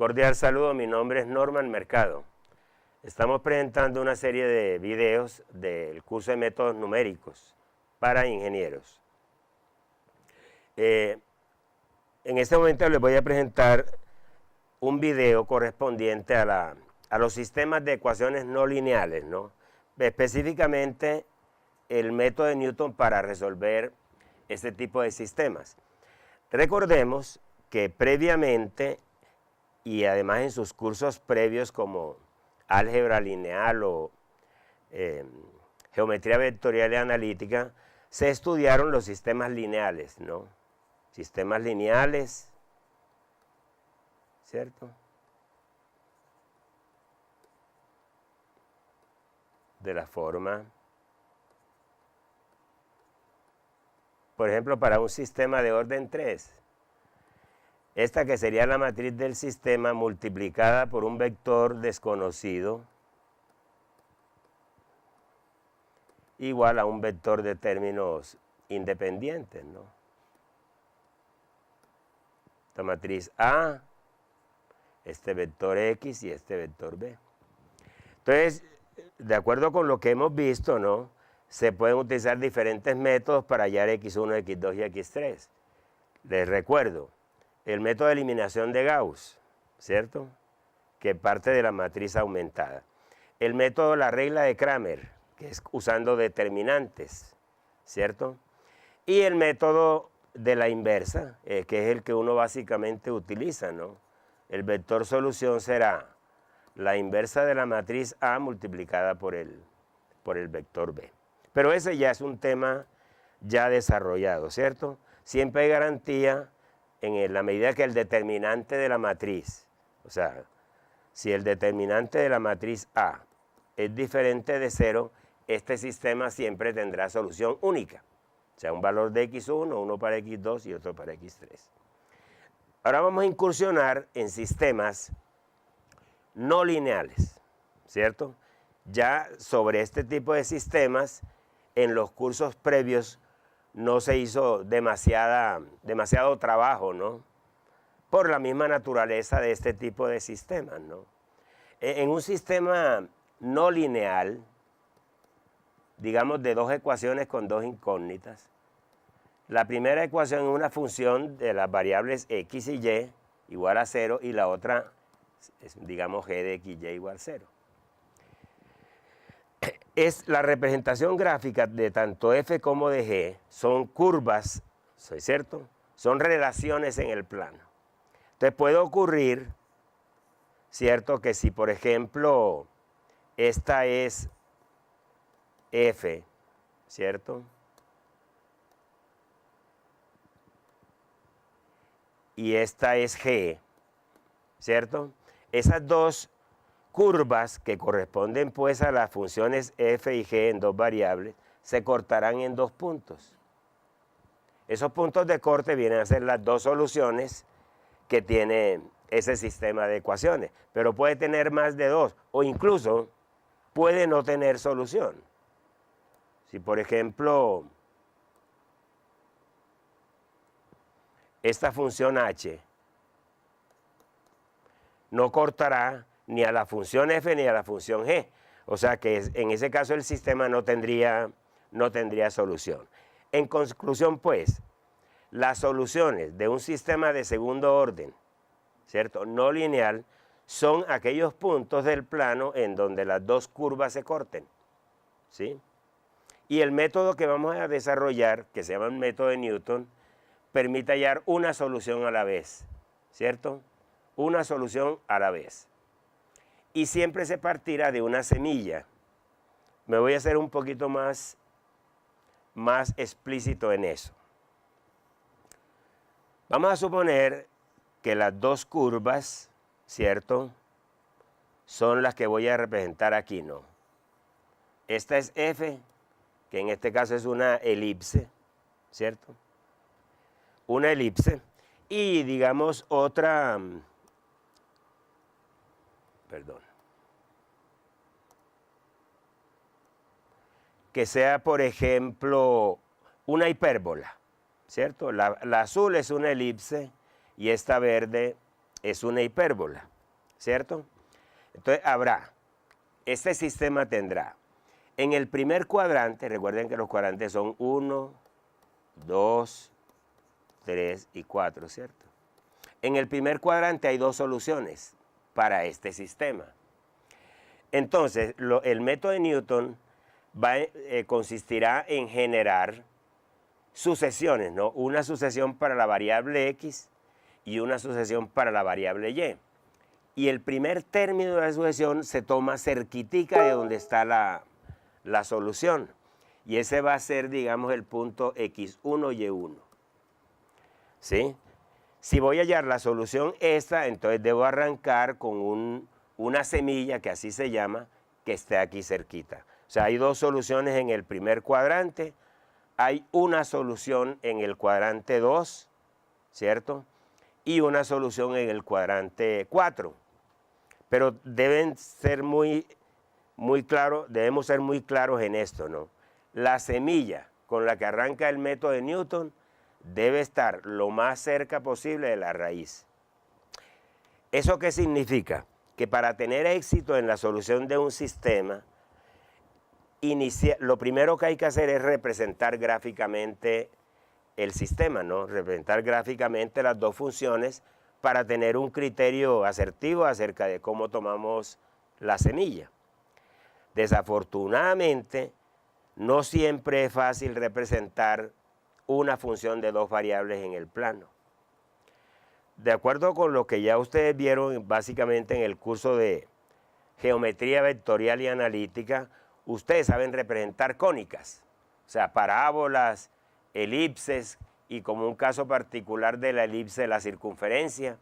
cordial saludo, mi nombre es Norman Mercado. Estamos presentando una serie de videos del curso de métodos numéricos para ingenieros. En este momento les voy a presentar un video correspondiente a los sistemas de ecuaciones no lineales, ¿no? Específicamente el método de Newton para resolver este tipo de sistemas. Recordemos que previamente, y además en sus cursos previos como álgebra lineal o geometría vectorial y analítica, se estudiaron los sistemas lineales, ¿no? Sistemas lineales, ¿cierto? De la forma, por ejemplo, para un sistema de orden 3, esta que sería la matriz del sistema multiplicada por un vector desconocido igual a un vector de términos independientes, ¿no? Esta matriz A, este vector X y este vector B. Entonces, de acuerdo con lo que hemos visto, ¿no?, se pueden utilizar diferentes métodos para hallar X1, X2 y X3. Les recuerdo, el método de eliminación de Gauss, ¿cierto?, que parte de la matriz aumentada. El método de la regla de Kramer, que es usando determinantes, ¿cierto? Y el método de la inversa, que es el que uno básicamente utiliza, ¿no? El vector solución será la inversa de la matriz A multiplicada por el vector B. Pero ese ya es un tema ya desarrollado, ¿cierto? Siempre hay garantía en la medida que el determinante de la matriz, o sea, si el determinante de la matriz A es diferente de 0, este sistema siempre tendrá solución única. O sea, un valor de X1, uno para X2 y otro para X3. Ahora vamos a incursionar en sistemas no lineales, ¿cierto? Ya sobre este tipo de sistemas, en los cursos previos no se hizo demasiado trabajo, ¿no?, por la misma naturaleza de este tipo de sistemas, ¿no? En un sistema no lineal, digamos de dos ecuaciones con dos incógnitas, la primera ecuación es una función de las variables x y y igual a 0 y la otra es, digamos, g de x y igual a 0. Es la representación gráfica de tanto f como de g, son curvas, ¿cierto? Son relaciones en el plano. Entonces puede ocurrir, ¿cierto?, que si por ejemplo esta es f, ¿cierto?, y esta es g, ¿cierto?, esas dos curvas que corresponden pues a las funciones f y g en dos variables se cortarán en dos puntos. Esos puntos de corte vienen a ser las dos soluciones que tiene ese sistema de ecuaciones, pero puede tener más de dos o incluso puede no tener solución. Si por ejemplo esta función h no cortará ni a la función f ni a la función g, o sea que en ese caso el sistema no tendría solución. En conclusión pues, las soluciones de un sistema de segundo orden, ¿cierto?, no lineal, son aquellos puntos del plano en donde las dos curvas se corten, ¿sí? Y el método que vamos a desarrollar, que se llama el método de Newton, permite hallar una solución a la vez, ¿cierto? Una solución a la vez. Y siempre se partirá de una semilla. Me voy a hacer un poquito más explícito en eso. Vamos a suponer que las dos curvas, ¿cierto?, son las que voy a representar aquí, ¿no? Esta es f, que en este caso es una elipse, ¿cierto? Una elipse. Y digamos otra, que sea, por ejemplo, una hipérbola, ¿cierto? La azul es una elipse y esta verde es una hipérbola. ¿cierto? Entonces este sistema tendrá en el primer cuadrante, recuerden que los cuadrantes son 1, 2, 3 y 4, ¿cierto? En el primer cuadrante hay dos soluciones para este sistema. Entonces, el método de Newton consistirá en generar sucesiones, ¿no? Una sucesión para la variable x y una sucesión para la variable y. Y el primer término de la sucesión se toma cerquitica de donde está la solución. Y ese va a ser, digamos, el punto x1, y1. ¿Sí? Si voy a hallar la solución esta, entonces debo arrancar con una semilla, que así se llama, que esté aquí cerquita. O sea, hay dos soluciones en el primer cuadrante, hay una solución en el cuadrante 2, ¿cierto? Y una solución en el cuadrante 4. Pero debemos ser muy claros en esto, ¿no? La semilla con la que arranca el método de Newton debe estar lo más cerca posible de la raíz. ¿Eso qué significa? Que para tener éxito en la solución de un sistema, lo primero que hay que hacer es representar gráficamente el sistema, ¿no? Representar gráficamente las dos funciones para tener un criterio asertivo acerca de cómo tomamos la semilla. Desafortunadamente, no siempre es fácil representar una función de dos variables en el plano. De acuerdo con lo que ya ustedes vieron básicamente en el curso de geometría vectorial y analítica, ustedes saben representar cónicas, o sea, parábolas, elipses y como un caso particular de la elipse, la circunferencia,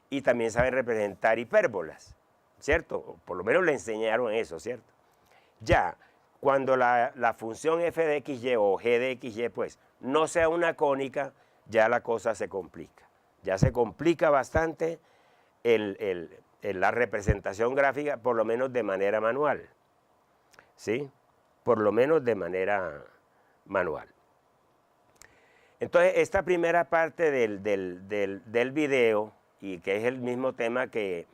y también saben representar hipérbolas, ¿cierto? O por lo menos le enseñaron eso, ¿cierto? Ya, cuando la función f de xy o g de xy, pues, no sea una cónica, ya la cosa se complica. Ya se complica bastante la representación gráfica, por lo menos de manera manual. ¿Sí? Por lo menos de manera manual. Entonces, esta primera parte del video, y que es el mismo tema que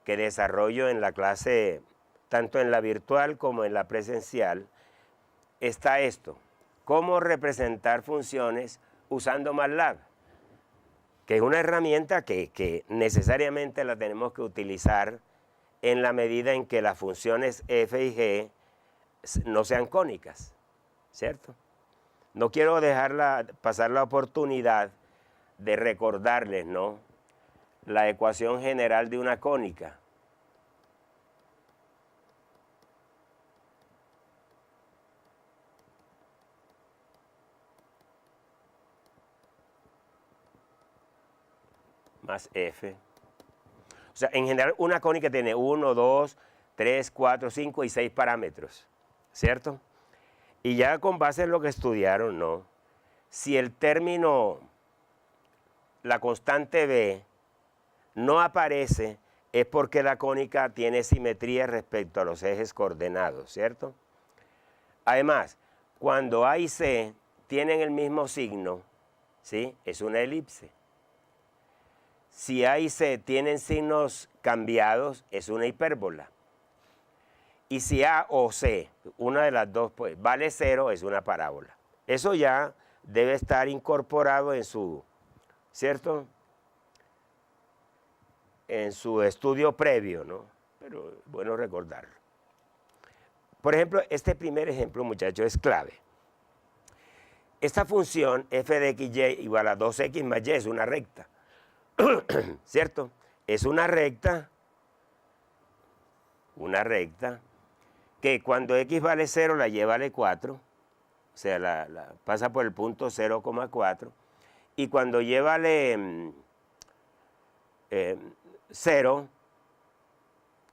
desarrollo en la clase, tanto en la virtual como en la presencial, está esto: cómo representar funciones usando MATLAB, que es una herramienta que necesariamente la tenemos que utilizar en la medida en que las funciones f y g no sean cónicas, ¿cierto? No quiero pasar la oportunidad de recordarles, ¿no?, la ecuación general de una cónica. Más f. O sea, en general una cónica tiene 1, 2, 3, 4, 5 y 6 parámetros, ¿cierto? Y ya con base en lo que estudiaron, ¿no?, si el término, la constante b, no aparece, es porque la cónica tiene simetría respecto a los ejes coordenados, ¿cierto? Además, cuando A y C tienen el mismo signo, ¿sí?, es una elipse. Si A y C tienen signos cambiados, es una hipérbola. Y si A o C, una de las dos, pues, vale 0, es una parábola. Eso ya debe estar incorporado en su, ¿cierto?, en su estudio previo, ¿no? Pero es bueno recordarlo. Por ejemplo, este primer ejemplo, muchachos, es clave. Esta función f de xy igual a 2x más y es una recta, ¿cierto? Es una recta que cuando x vale 0, la y vale 4, o sea, pasa por el punto 0,4, y cuando y vale 0,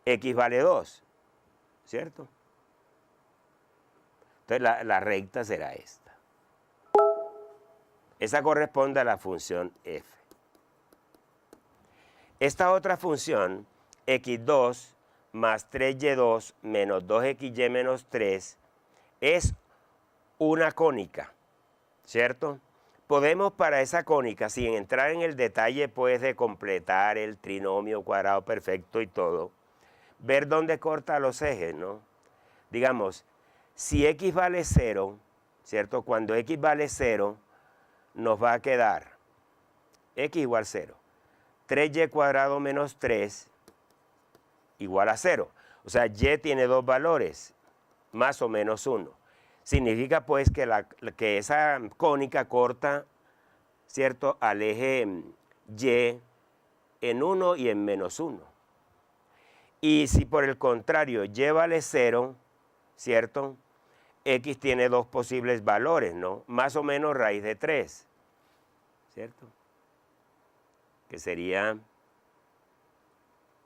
x vale 2, ¿cierto? Entonces la recta será esta. Esa corresponde a la función f. Esta otra función, x2 más 3y2 menos 2xy menos 3, es una cónica, ¿cierto? podemos para esa cónica, sin entrar en el detalle pues de completar el trinomio cuadrado perfecto y todo, ver dónde corta los ejes, ¿no? Digamos, si x vale 0, ¿cierto? Cuando x vale 0, nos va a quedar x igual 0. 3y cuadrado menos 3 igual a 0. O sea, y tiene dos valores, más o menos 1. Significa pues que esa cónica corta, ¿cierto?, al eje y en 1 y en menos 1. Y si por el contrario y vale 0, ¿cierto?, x tiene dos posibles valores, ¿no? Más o menos raíz de 3, ¿cierto? Que sería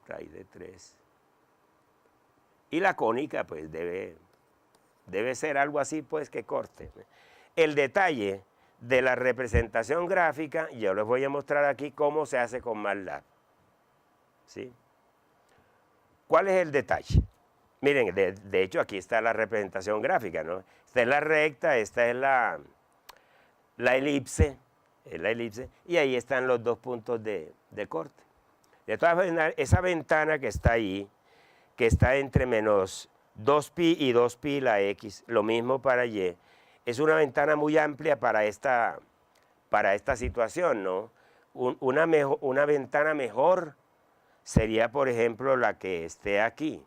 raíz de 3. Y la cónica pues debe ser algo así pues que corte. El detalle de la representación gráfica, yo les voy a mostrar aquí cómo se hace con MATLAB, ¿sí? ¿Cuál es el detalle? Miren, de hecho aquí está la representación gráfica, ¿no? Esta es la recta, esta es la elipse, y ahí están los dos puntos de corte. De todas maneras, esa ventana que está ahí, que está entre menos 2pi y 2pi la x, lo mismo para y, es una ventana muy amplia para esta situación, ¿no? Una ventana mejor sería, por ejemplo, la que esté aquí.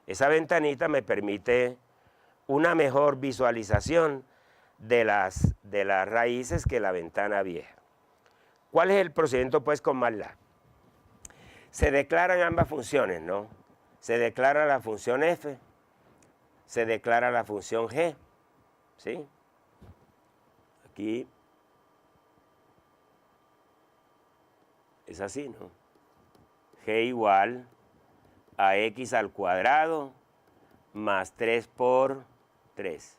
Esa ventanita me permite una mejor visualización de las raíces que la ventana vieja. ¿Cuál es el procedimiento pues con MATLAB? Se declaran ambas funciones, ¿no? Se declara la función f, se declara la función g, ¿sí? Aquí es así, ¿no? G igual a x al cuadrado más 3 por 3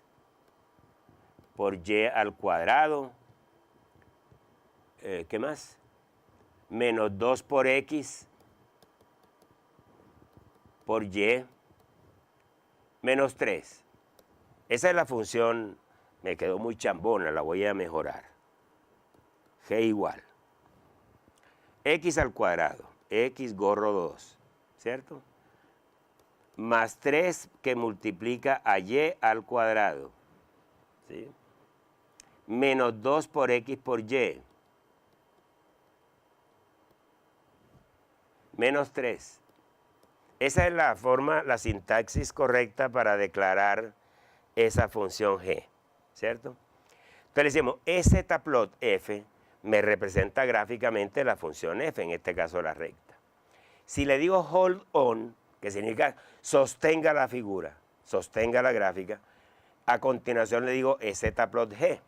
por y al cuadrado, ¿qué más? Menos 2 por x por y menos 3. Esa es la función, me quedó muy chambona, la voy a mejorar. G igual x al cuadrado, x gorro 2, ¿cierto? Más 3 que multiplica a y al cuadrado, ¿sí? Menos 2 por x por y, menos 3. Esa es la forma, la sintaxis correcta para declarar esa función g, ¿cierto? Entonces decimos, zplot f me representa gráficamente la función f, en este caso la recta. Si le digo hold on, que significa sostenga la figura, sostenga la gráfica, a continuación le digo zplot g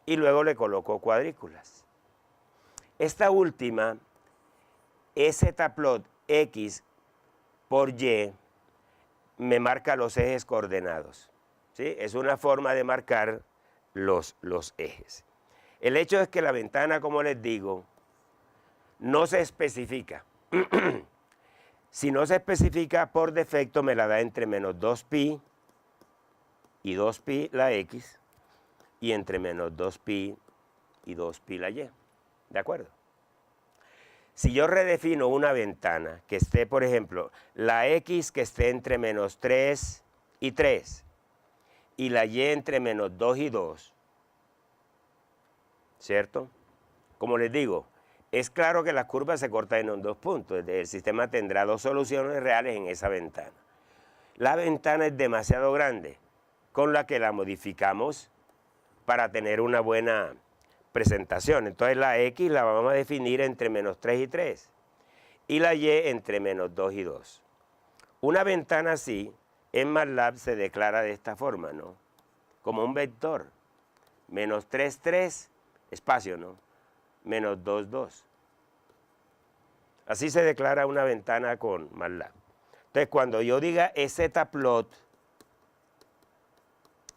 y luego le coloco cuadrículas. Esta última, zplot x por y, me marca los ejes coordenados, ¿sí? Es una forma de marcar los ejes. El hecho es que la ventana, como les digo, no se especifica. Si no se especifica, por defecto me la da entre menos 2pi y 2pi la x, y entre menos 2pi y 2pi la y. ¿De acuerdo? Si yo redefino una ventana que esté, por ejemplo, la x que esté entre menos 3 y 3, y la y entre menos 2 y 2, ¿cierto? Como les digo, es claro que la curva se corta en dos puntos. El sistema tendrá dos soluciones reales en esa ventana. La ventana es demasiado grande, con la que la modificamos para tener una buena presentación. Entonces la x la vamos a definir entre menos 3 y 3, y la y entre menos 2 y 2. Una ventana así, en MATLAB se declara de esta forma, ¿no? Como un vector. Menos 3, 3, espacio, ¿no? Menos 2, 2. Así se declara una ventana con MATLAB. Entonces, cuando yo diga zplot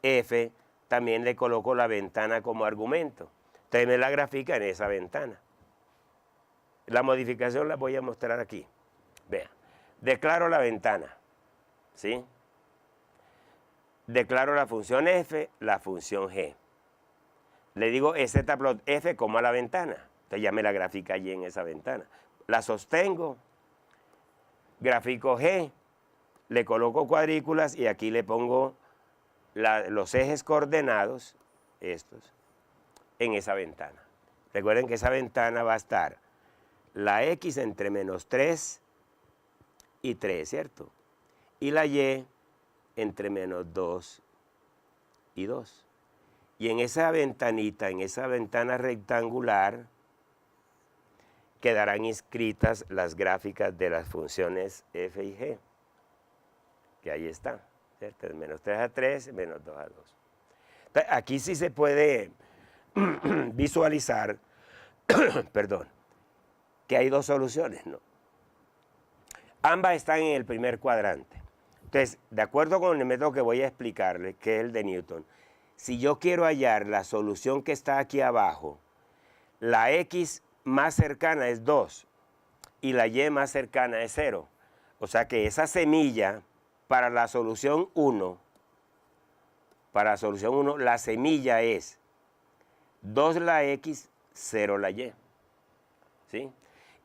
f, también le coloco la ventana como argumento. Entonces me la grafica en esa ventana. La modificación la voy a mostrar aquí. Vean, declaro la ventana, ¿sí? declaro la función f, la función g. Le digo zplot f como a la ventana. Entonces ya me la grafica allí en esa ventana. La sostengo, grafico g, le coloco cuadrículas y aquí le pongo los ejes coordenados, estos, en esa ventana. Recuerden que esa ventana va a estar la x entre -3 y 3, ¿cierto? Y la y entre -2 y 2. Y en esa ventanita, en esa ventana rectangular, quedarán inscritas las gráficas de las funciones f y g, que ahí están, ¿cierto? De -3 a 3, -2 a 2. Entonces, aquí sí se puede visualizar, perdón, que hay dos soluciones, ¿no? Ambas están en el primer cuadrante. Entonces, de acuerdo con el método que voy a explicarles, que es el de Newton, si yo quiero hallar la solución que está aquí abajo, la x más cercana es 2 y la y más cercana es 0. O sea que esa semilla para la solución 1, la semilla es 2 la x, 0 la y. ¿Sí?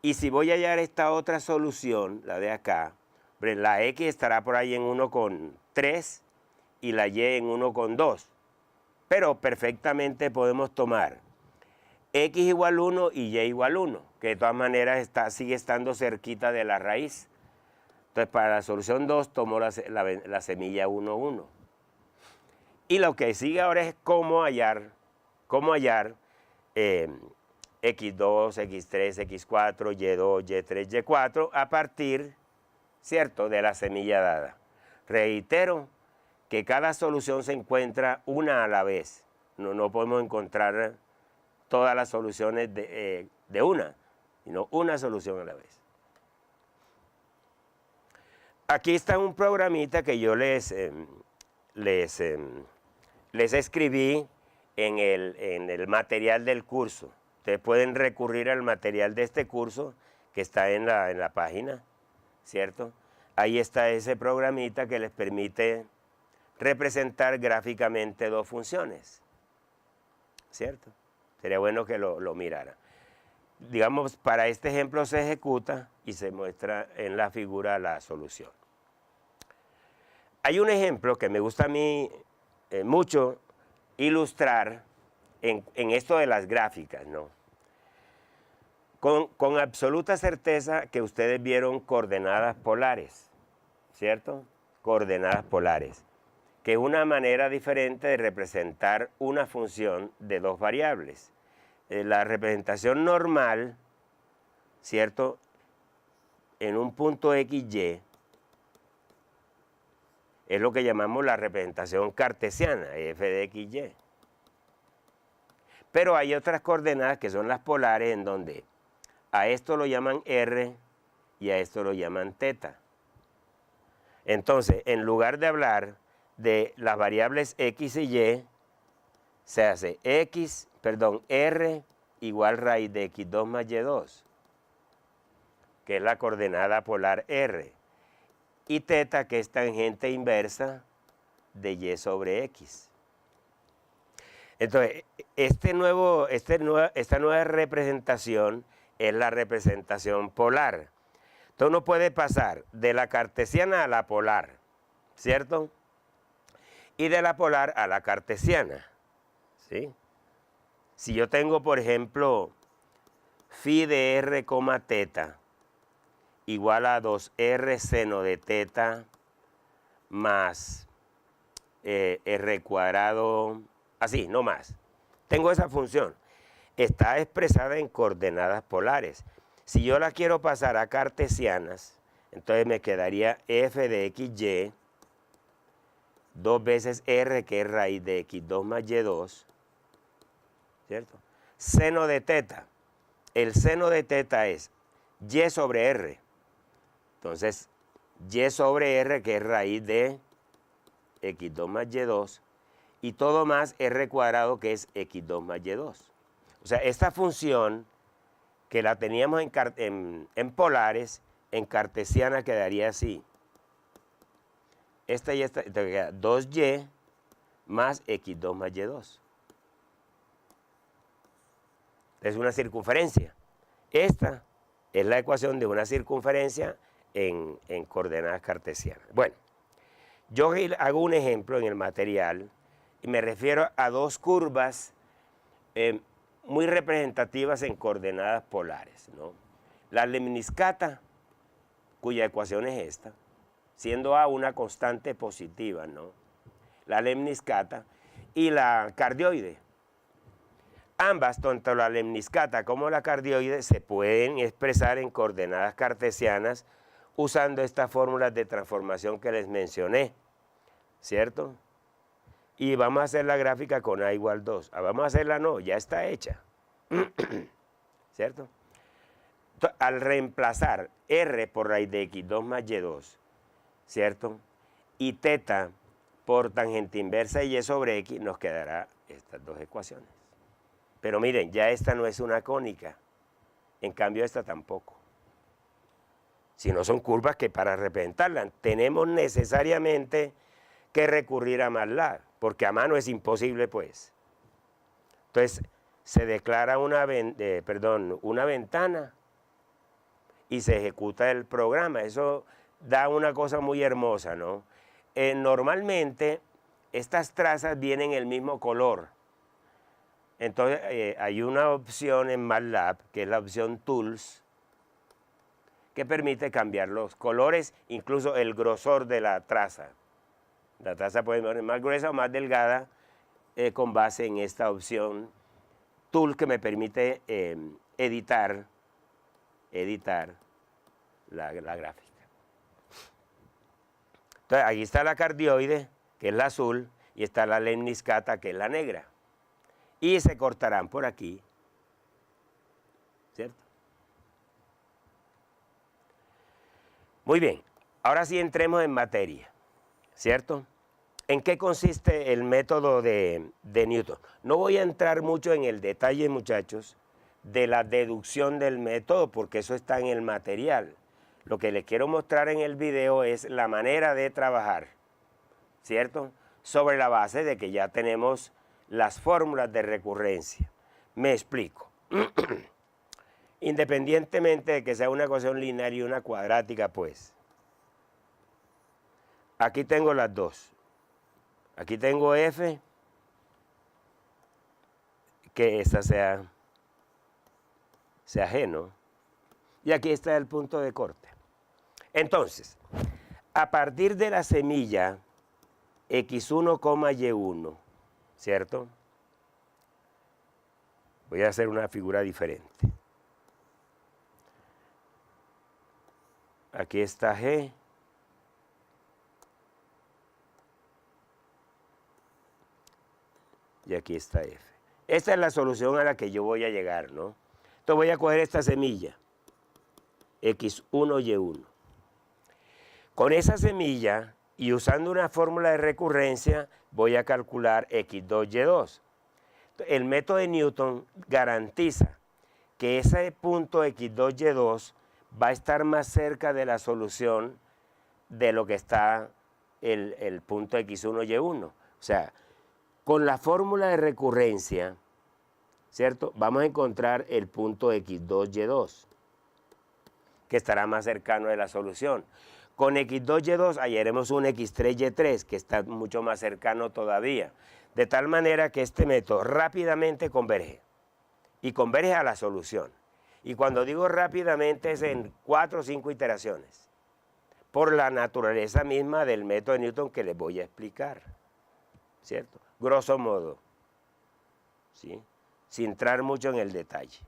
Y si voy a hallar esta otra solución, la de acá, la x estará por ahí en 1,3 y la y en 1,2. Pero perfectamente podemos tomar x igual 1 y y igual 1, que de todas maneras sigue estando cerquita de la raíz. Entonces, para la solución 2 tomo la semilla 1, 1. Y lo que sigue ahora es cómo hallar x2, x3, x4, y2, y3, y4 a partir, ¿cierto?, de la semilla dada. Reitero que cada solución se encuentra una a la vez. No podemos encontrar todas las soluciones de una, sino una solución a la vez. Aquí está un programita que yo les escribí en el material del curso. Ustedes pueden recurrir al material de este curso que está en la página, ¿cierto? Ahí está ese programita que les permite representar gráficamente dos funciones, ¿cierto? Sería bueno que lo mirara. Digamos, para este ejemplo se ejecuta y se muestra en la figura la solución. Hay un ejemplo que me gusta a mí mucho ilustrar en esto de las gráficas, ¿no? Con absoluta certeza que ustedes vieron coordenadas polares, ¿cierto? Coordenadas polares, que es una manera diferente de representar una función de dos variables. La representación normal, ¿cierto?, en un punto XY es lo que llamamos la representación cartesiana, f de XY. Pero hay otras coordenadas que son las polares, en donde a esto lo llaman R y a esto lo llaman θ. Entonces, en lugar de hablar de las variables X y Y, se hace R igual raíz de X2 más Y2, que es la coordenada polar R, y θ, que es tangente inversa de Y sobre X. Entonces, esta nueva representación es la representación polar. Entonces uno puede pasar de la cartesiana a la polar, ¿cierto? Y de la polar a la cartesiana, ¿sí? Si yo tengo, por ejemplo, phi de r, θ igual a 2r seno de θ más r cuadrado, así, no más. Tengo esa función. Está expresada en coordenadas polares. Si yo la quiero pasar a cartesianas, entonces me quedaría f de xy, 2 veces r, que es raíz de x2 más y2, ¿cierto? Seno de θ. El seno de θ es y sobre r. Entonces, y sobre r, que es raíz de x2 más y2, y todo más r cuadrado, que es x2 más y2. O sea, esta función que la teníamos en polares, en cartesiana quedaría así. Esta y esta, entonces queda 2y más x2 más y2. Es una circunferencia. Esta es la ecuación de una circunferencia en coordenadas cartesianas. Bueno, yo hago un ejemplo en el material y me refiero a dos curvas muy representativas en coordenadas polares, ¿no? La lemniscata, cuya ecuación es esta, siendo A una constante positiva, ¿no? La lemniscata y la cardioide. Ambas, tanto la lemniscata como la cardioide, se pueden expresar en coordenadas cartesianas usando estas fórmulas de transformación que les mencioné, ¿cierto? Y vamos a hacer la gráfica con A igual 2. Vamos a hacerla, no, ya está hecha, ¿cierto? Al reemplazar R por raíz de x2 más y2, ¿cierto? Y teta por tangente inversa y y sobre x, nos quedará estas dos ecuaciones. Pero miren, ya esta no es una cónica, en cambio esta tampoco. Si no son curvas que para representarlas tenemos necesariamente que recurrir a MATLAB, porque a mano es imposible, pues. Entonces, se declara una ventana y se ejecuta el programa. Eso da una cosa muy hermosa, ¿no? Normalmente, estas trazas vienen el mismo color. Entonces, hay una opción en MATLAB, que es la opción Tools, que permite cambiar los colores, incluso el grosor de la traza. La traza puede ser más gruesa o más delgada con base en esta opción Tool que me permite editar la gráfica. Entonces, aquí está la cardioide, que es la azul, y está la lemniscata, que es la negra. Y se cortarán por aquí, ¿cierto? Muy bien, ahora sí entremos en materia, ¿cierto? ¿En qué consiste el método de Newton? No voy a entrar mucho en el detalle, muchachos, de la deducción del método, porque eso está en el material. Lo que les quiero mostrar en el video es la manera de trabajar, ¿cierto? Sobre la base de que ya tenemos las fórmulas de recurrencia. Me explico. Independientemente de que sea una ecuación lineal y una cuadrática, pues, aquí tengo las dos. Aquí tengo f, que esta sea g, ¿no? Y aquí está el punto de corte. Entonces, a partir de la semilla x1, y1, ¿cierto? Voy a hacer una figura diferente. Aquí está G. Y aquí está F. Esta es la solución a la que yo voy a llegar, ¿no? Entonces voy a coger esta semilla, x1, y1. Con esa semilla y usando una fórmula de recurrencia, voy a calcular x2, y2. El método de Newton garantiza que ese punto x2, y2 va a estar más cerca de la solución de lo que está el punto x1, y1. O sea, con la fórmula de recurrencia, ¿cierto? Vamos a encontrar el punto x2, y2, que estará más cercano de la solución. Con x2, y2 hallaremos un x3, y3, que está mucho más cercano todavía. De tal manera que este método rápidamente converge. Y converge a la solución. Y cuando digo rápidamente es en 4 o 5 iteraciones. Por la naturaleza misma del método de Newton que les voy a explicar. ¿Cierto? Grosso modo. ¿Sí? Sin entrar mucho en el detalle.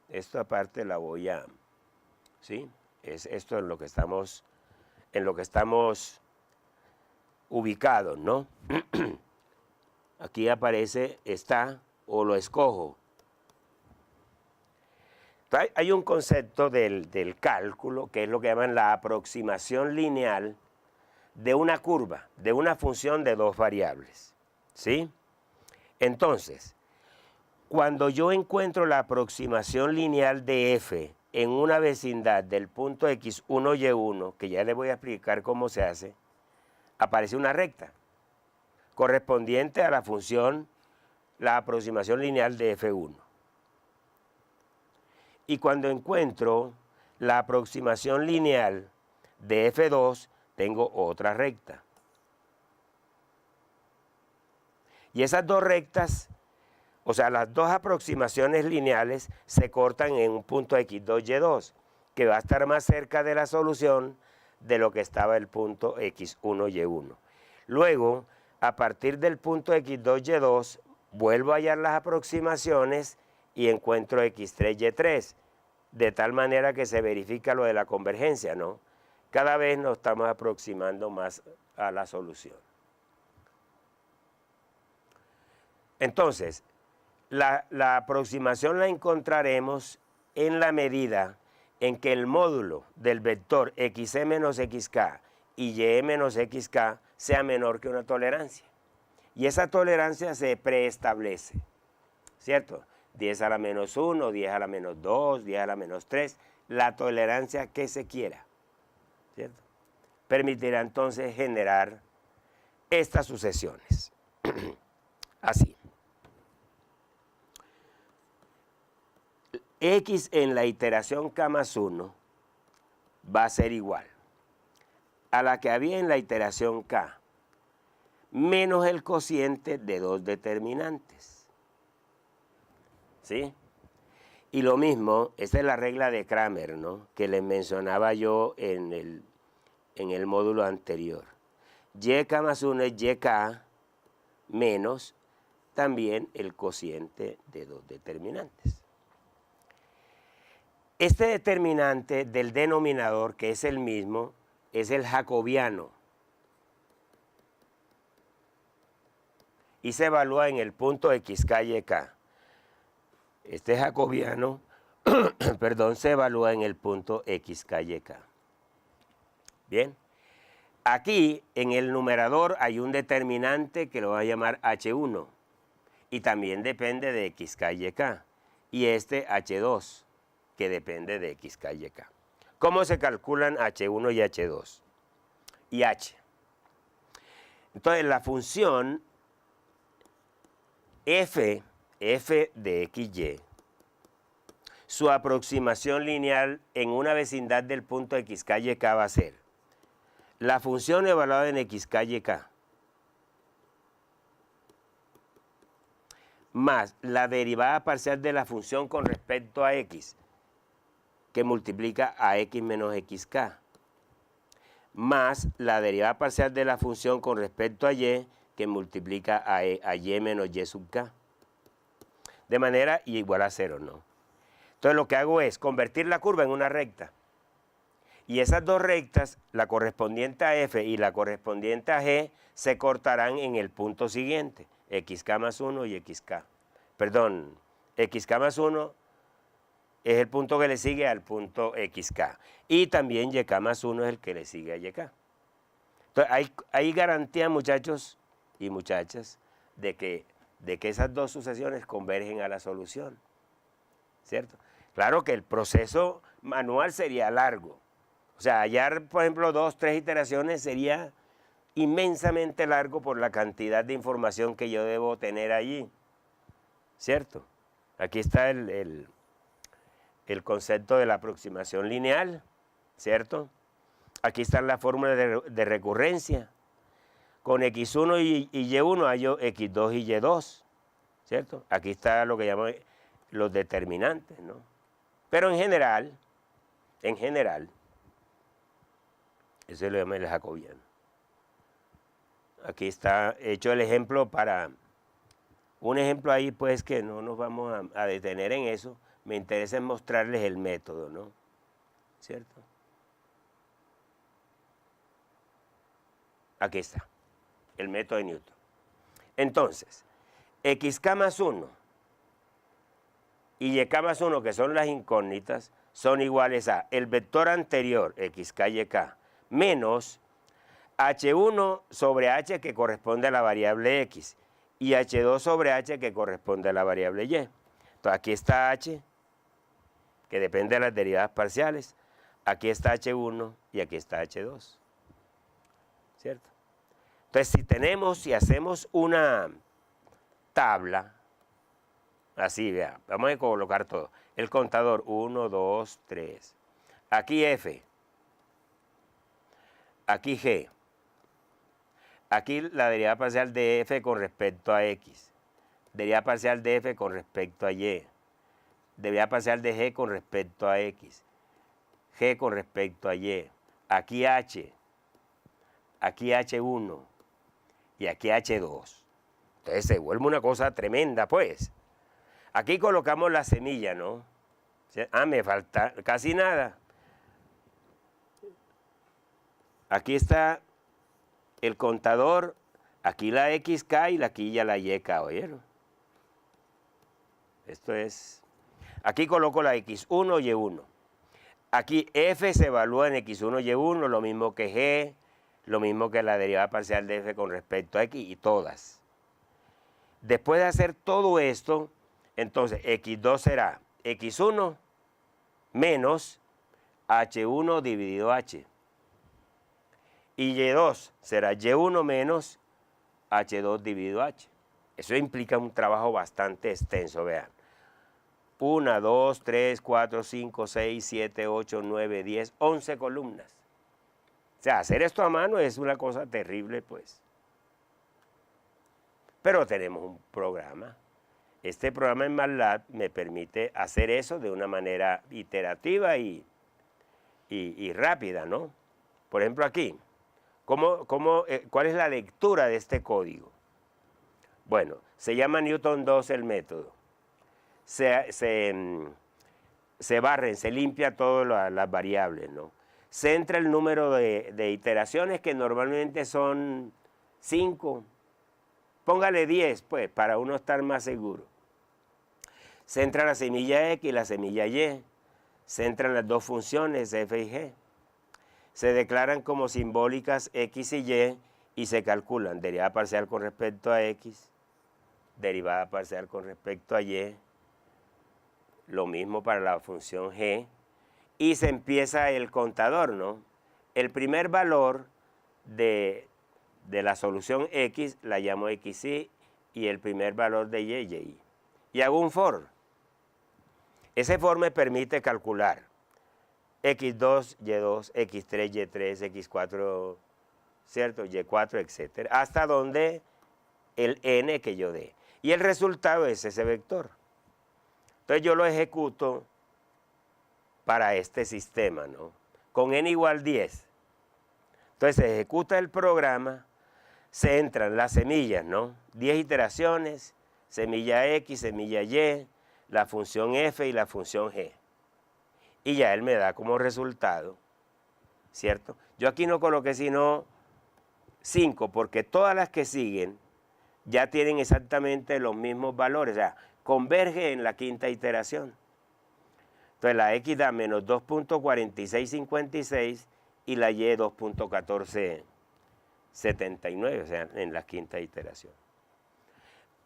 Esto aparte la voy a... ¿Sí? Es esto en lo que estamos ubicados, ¿no? Aquí aparece, está, o lo escojo. Hay un concepto del cálculo, que es lo que llaman la aproximación lineal de una curva, de una función de dos variables, ¿sí? Entonces, cuando yo encuentro la aproximación lineal de f en una vecindad del punto x1, y1, que ya les voy a explicar cómo se hace, aparece una recta correspondiente a la función, la aproximación lineal de F1. Y cuando encuentro la aproximación lineal de F2, tengo otra recta. Y esas dos rectas, o sea, las dos aproximaciones lineales se cortan en un punto X2, Y2, que va a estar más cerca de la solución de lo que estaba el punto X1, Y1. Luego, a partir del punto X2, Y2, vuelvo a hallar las aproximaciones y encuentro X3, Y3, de tal manera que se verifica lo de la convergencia, ¿no? Cada vez nos estamos aproximando más a la solución. Entonces, la aproximación la encontraremos en la medida en que el módulo del vector xe menos xk y y menos xk sea menor que una tolerancia. Y esa tolerancia se preestablece, ¿cierto? 10 a la menos 1, 10 a la menos 2, 10 a la menos 3, la tolerancia que se quiera, ¿cierto? Permitirá entonces generar estas sucesiones. Así. X en la iteración k más 1 va a ser igual a la que había en la iteración k, menos el cociente de dos determinantes. ¿Sí? Y lo mismo, esta es la regla de Cramer, ¿no?, que les mencionaba yo en el módulo anterior. Yk más 1 es yk menos también el cociente de dos determinantes. Este determinante del denominador, que es el mismo, es el jacobiano y se evalúa en el punto xk y k. Este jacobiano perdón, se evalúa en el punto xk y k. Bien, aquí en el numerador hay un determinante que lo voy a llamar h1 y también depende de xk y k, y este h2 que depende de xk y k. ¿Cómo se calculan h1 y h2? Y h. Entonces la función f de xy, su aproximación lineal en una vecindad del punto xk y k va a ser la función evaluada en xk y k más la derivada parcial de la función con respecto a x, que multiplica a x menos xk, más la derivada parcial de la función con respecto a y, que multiplica a y menos y sub k, de manera y igual a 0, ¿no? Entonces lo que hago es convertir la curva en una recta, y esas dos rectas, la correspondiente a f y la correspondiente a g, se cortarán en el punto siguiente, xk más 1 y xk. Perdón, xk más 1 es el punto que le sigue al punto xk, y también yk más 1 es el que le sigue a yk. Entonces hay garantía, muchachos y muchachas, de que esas dos sucesiones convergen a la solución, ¿cierto? Claro que el proceso manual sería largo. O sea, hallar, por ejemplo, 2, 3 iteraciones sería inmensamente largo por la cantidad de información que yo debo tener allí, ¿cierto? Aquí está el concepto de la aproximación lineal, ¿cierto? Aquí está la fórmula de recurrencia. Con x1 y y1 hallo x2 y y2, ¿cierto? Aquí está lo que llaman los determinantes, ¿no? Pero en general, eso lo llama el jacobiano. Aquí está hecho el ejemplo para, un ejemplo ahí pues que no nos vamos a detener en eso, me interesa mostrarles el método, ¿no? ¿Cierto? Aquí está, el método de Newton. Entonces, xk más 1 y yk más 1, que son las incógnitas, son iguales a el vector anterior, xk y y, menos h1 sobre h, que corresponde a la variable x, y h2 sobre h, que corresponde a la variable y. Entonces, aquí está h, que depende de las derivadas parciales, aquí está h1 y aquí está h2, ¿cierto? Entonces, si hacemos una tabla, así, vea, vamos a colocar todo. El contador, 1, 2, 3. Aquí F. Aquí G. Aquí la derivada parcial de F con respecto a X. Derivada parcial de F con respecto a Y. Derivada parcial de G con respecto a X. G con respecto a Y. Aquí H. Aquí H1. Y aquí H2. Entonces se vuelve una cosa tremenda, pues. Aquí colocamos la semilla, ¿no? Ah, me falta casi nada. Aquí está el contador, aquí la XK y aquí ya la YK, ¿oyeron? Esto es... Aquí coloco la X1, Y1. Aquí F se evalúa en X1, Y1, lo mismo que G, lo mismo que la derivada parcial de F con respecto a X y todas. Después de hacer todo esto, entonces X2 será X1 menos H1 dividido H. Y Y2 será Y1 menos H2 dividido H. Eso implica un trabajo bastante extenso, vean. 1, 2, 3, 4, 5, 6, 7, 8, 9, 10, 11 columnas. O sea, hacer esto a mano es una cosa terrible, pues. Pero tenemos un programa. Este programa en MATLAB me permite hacer eso de una manera iterativa y rápida, ¿no? Por ejemplo, aquí, ¿cuál es la lectura de este código? Bueno, se llama Newton 2 el método. Se barren, se limpia todas las variables, ¿no? Se entra el número de iteraciones, que normalmente son 5. Póngale 10, pues, para uno estar más seguro. Se entra la semilla X y la semilla Y. Se entran las dos funciones f y g. Se declaran como simbólicas X y se calculan derivada parcial con respecto a X, derivada parcial con respecto a Y, lo mismo para la función G, y se empieza el contador, ¿no? El primer valor de la solución X la llamo XY y el primer valor de Y, YI. Y hago un for. Ese for me permite calcular X2, Y2, X3, Y3, X4, ¿cierto? Y4, etcétera, hasta donde el n que yo dé. Y el resultado es ese vector. Entonces yo lo ejecuto para este sistema, ¿no? Con n igual 10. Entonces se ejecuta el programa, se entran las semillas, ¿no? 10 iteraciones, semilla X, semilla Y, la función f y la función g. Y ya él me da como resultado, ¿cierto? Yo aquí no coloqué sino 5, porque todas las que siguen ya tienen exactamente los mismos valores, o sea, converge en la quinta iteración. Entonces la X da menos 2.4656 y la Y 2.1479, o sea, en la quinta iteración.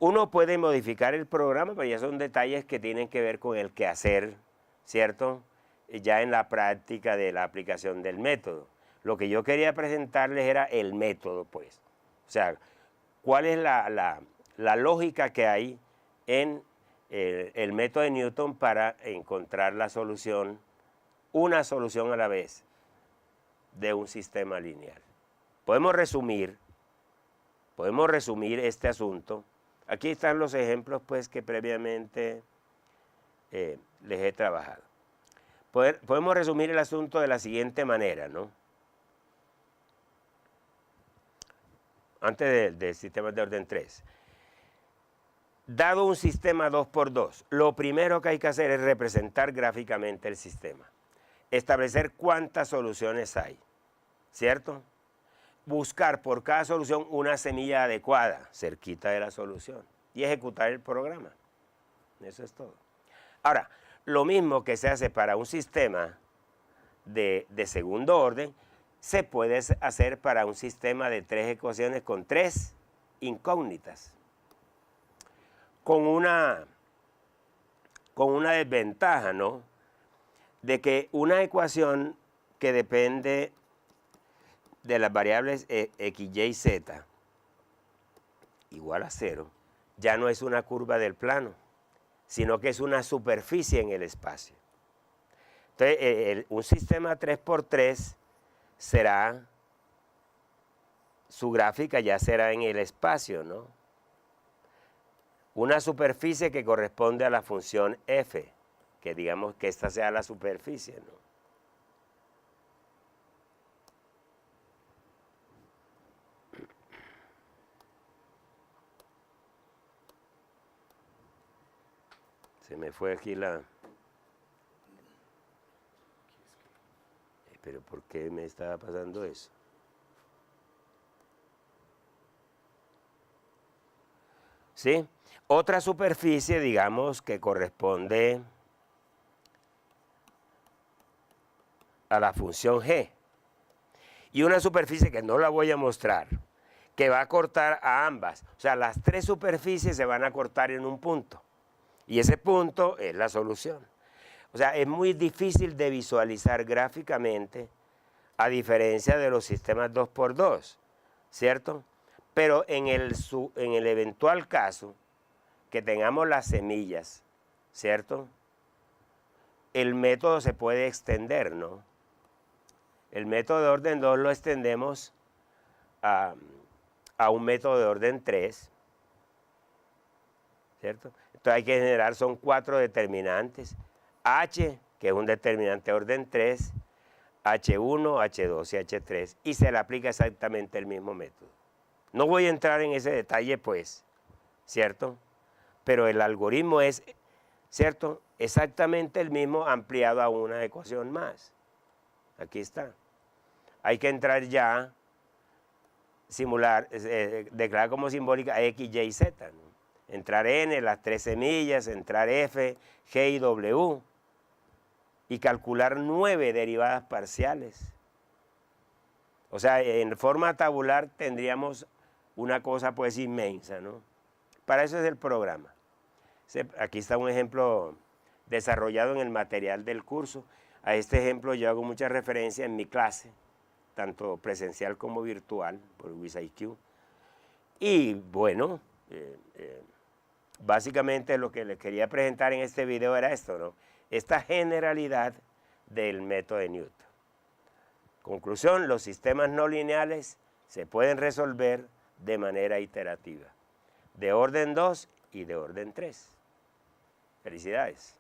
Uno puede modificar el programa, pero ya son detalles que tienen que ver con el quehacer, ¿cierto? Ya en la práctica de la aplicación del método. Lo que yo quería presentarles era el método, pues. O sea, cuál es la lógica que hay en el método de Newton para encontrar la solución, una solución a la vez, de un sistema lineal. Podemos resumir este asunto. Aquí están los ejemplos, pues, que previamente les he trabajado. Podemos resumir el asunto de la siguiente manera, ¿no? Antes del sistema de orden 3. Dado un sistema 2×2, lo primero que hay que hacer es representar gráficamente el sistema. Establecer cuántas soluciones hay, ¿cierto? Buscar por cada solución una semilla adecuada, cerquita de la solución, y ejecutar el programa. Eso es todo. Ahora, lo mismo que se hace para un sistema de segundo orden, se puede hacer para un sistema de 3 ecuaciones con 3 incógnitas. Con una desventaja, ¿no? De que una ecuación que depende de las variables x, y, z, igual a 0, ya no es una curva del plano, sino que es una superficie en el espacio. Entonces, un sistema 3×3 será, su gráfica ya será en el espacio, ¿no? Una superficie que corresponde a la función f, que digamos que esta sea la superficie, ¿no? Se me fue aquí la... ¿Pero por qué me estaba pasando eso? ¿Sí? Otra superficie, digamos, que corresponde a la función g. Y una superficie que no la voy a mostrar, que va a cortar a ambas. O sea, las tres superficies se van a cortar en un punto. Y ese punto es la solución. O sea, es muy difícil de visualizar gráficamente, a diferencia de los sistemas 2×2, ¿cierto? Pero en el eventual caso que tengamos las semillas, ¿cierto? El método se puede extender, ¿no? El método de orden 2 lo extendemos a un método de orden 3, ¿cierto? Entonces hay que generar, son 4 determinantes. H, que es un determinante de orden 3, H1, H2 y H3, y se le aplica exactamente el mismo método. No voy a entrar en ese detalle, pues, ¿cierto? Pero el algoritmo es, ¿cierto?, exactamente el mismo ampliado a una ecuación más. Aquí está. Hay que entrar ya, simular, declarar como simbólica X, Y, Z, ¿no? Entrar N, las 3 semillas, entrar F, G y W, y calcular 9 derivadas parciales. O sea, en forma tabular tendríamos una cosa pues inmensa, ¿no? Para eso es el programa. Aquí está un ejemplo desarrollado en el material del curso. A este ejemplo yo hago mucha referencia en mi clase, tanto presencial como virtual, por WizIQ. Y bueno, básicamente lo que les quería presentar en este video era esto, ¿no? Esta generalidad del método de Newton. Conclusión, los sistemas no lineales se pueden resolver de manera iterativa, de orden 2 y de orden 3. Felicidades.